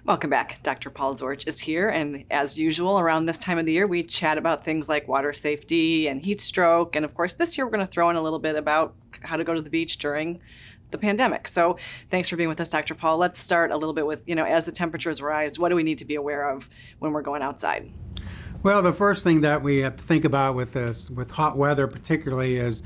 Welcome back. Dr. Paul Zorch is here, and as usual, around this time of the year, we chat about things like water safety and heat stroke, and of course, this year we're going to throw in a little bit about how to go to the beach during the pandemic. So thanks for being with us, Dr. Paul. Let's start a little bit with, as the temperatures rise, what do we need to be aware of when we're going outside? Well, the first thing that we have to think about with hot weather particularly is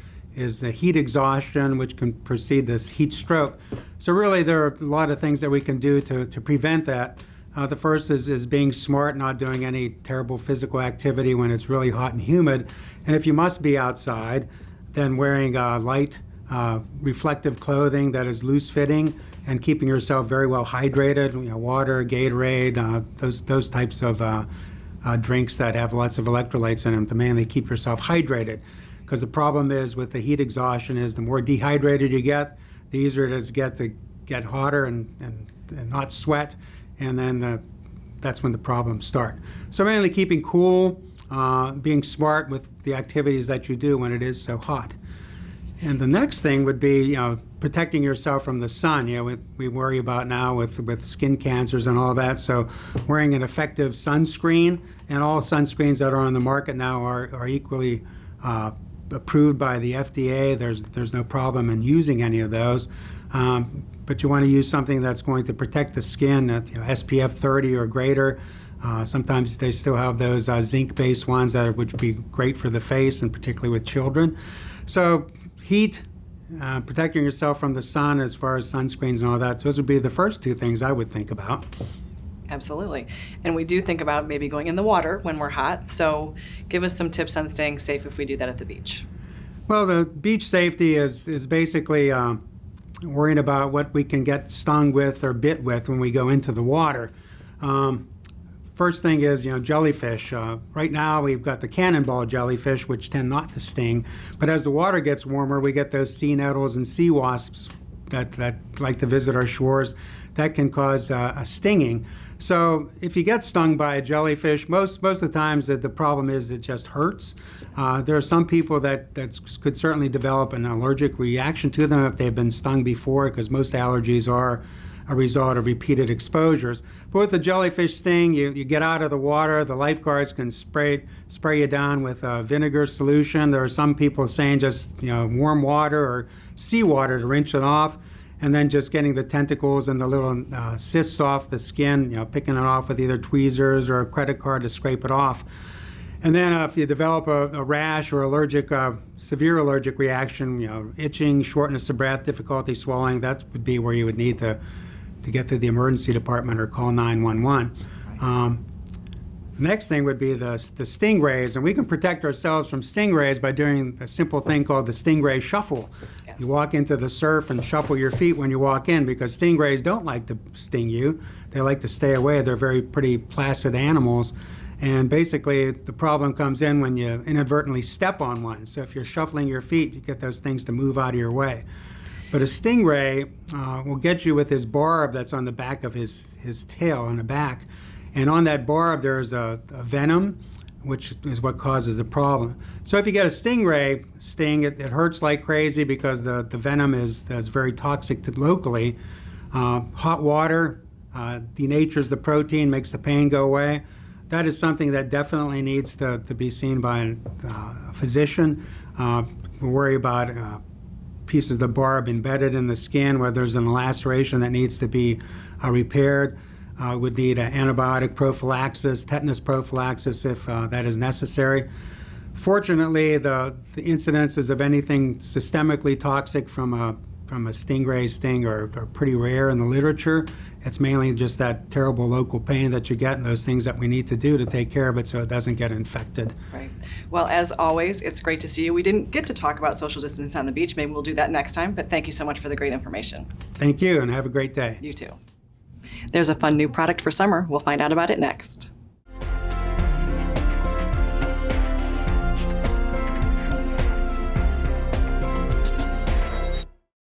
the heat exhaustion, which can precede this heat stroke. So really there are a lot of things that we can do to prevent that. The first is being smart, not doing any terrible physical activity when it's really hot and humid. And if you must be outside, then wearing light reflective clothing that is loose fitting and keeping yourself very well hydrated, water, Gatorade, those types of drinks that have lots of electrolytes in them to mainly keep yourself hydrated. Because the problem is with the heat exhaustion is the more dehydrated you get, the easier it is to get hotter and not sweat, and then that's when the problems start. So mainly keeping cool, being smart with the activities that you do when it is so hot. And the next thing would be, protecting yourself from the sun. We worry about now with skin cancers and all that. So wearing an effective sunscreen, and all sunscreens that are on the market now are equally approved by the FDA. There's no problem in using any of those. But you want to use something that's going to protect the skin, SPF 30 or greater. Sometimes they still have those zinc-based ones that would be great for the face, and particularly with children. So heat, protecting yourself from the sun as far as sunscreens and all that, those would be the first two things I would think about. Absolutely. And we do think about maybe going in the water when we're hot. So give us some tips on staying safe if we do that at the beach. Well, the beach safety is basically worrying about what we can get stung with or bit with when we go into the water. First thing is, jellyfish. Right now we've got the cannonball jellyfish, which tend not to sting. But as the water gets warmer, we get those sea nettles and sea wasps that like to visit our shores. That can cause a stinging. So if you get stung by a jellyfish, most of the times the problem is it just hurts. There are some people that could certainly develop an allergic reaction to them if they've been stung before, because most allergies are a result of repeated exposures. But with the jellyfish sting, you get out of the water, the lifeguards can spray you down with a vinegar solution. There are some people saying just warm water or seawater to rinse it off, and then just getting the tentacles and the little cysts off the skin, picking it off with either tweezers or a credit card to scrape it off. And then if you develop a rash or severe allergic reaction, itching, shortness of breath, difficulty swallowing, that would be where you would need to get to the emergency department or call 911. The next thing would be the stingrays, and we can protect ourselves from stingrays by doing a simple thing called the stingray shuffle. Yes. You walk into the surf and shuffle your feet when you walk in, because stingrays don't like to sting you. They like to stay away. They're very pretty placid animals. And basically the problem comes in when you inadvertently step on one. So if you're shuffling your feet, you get those things to move out of your way. But a stingray will get you with his barb that's on the back of his tail on the back. And on that barb, there's a venom, which is what causes the problem. So if you get a stingray sting, it hurts like crazy because the venom is very toxic locally. Hot water denatures the protein, makes the pain go away. That is something that definitely needs to be seen by a physician. We worry about pieces of the barb embedded in the skin, where there's an laceration that needs to be repaired. Would need an antibiotic prophylaxis, tetanus prophylaxis if that is necessary. Fortunately, the incidences of anything systemically toxic from a stingray sting are pretty rare in the literature. It's mainly just that terrible local pain that you get and those things that we need to do to take care of it so it doesn't get infected. Right. Well, as always, it's great to see you. We didn't get to talk about social distance on the beach. Maybe we'll do that next time, but thank you so much for the great information. Thank you, and have a great day. You too. There's a fun new product for summer. We'll find out about it next.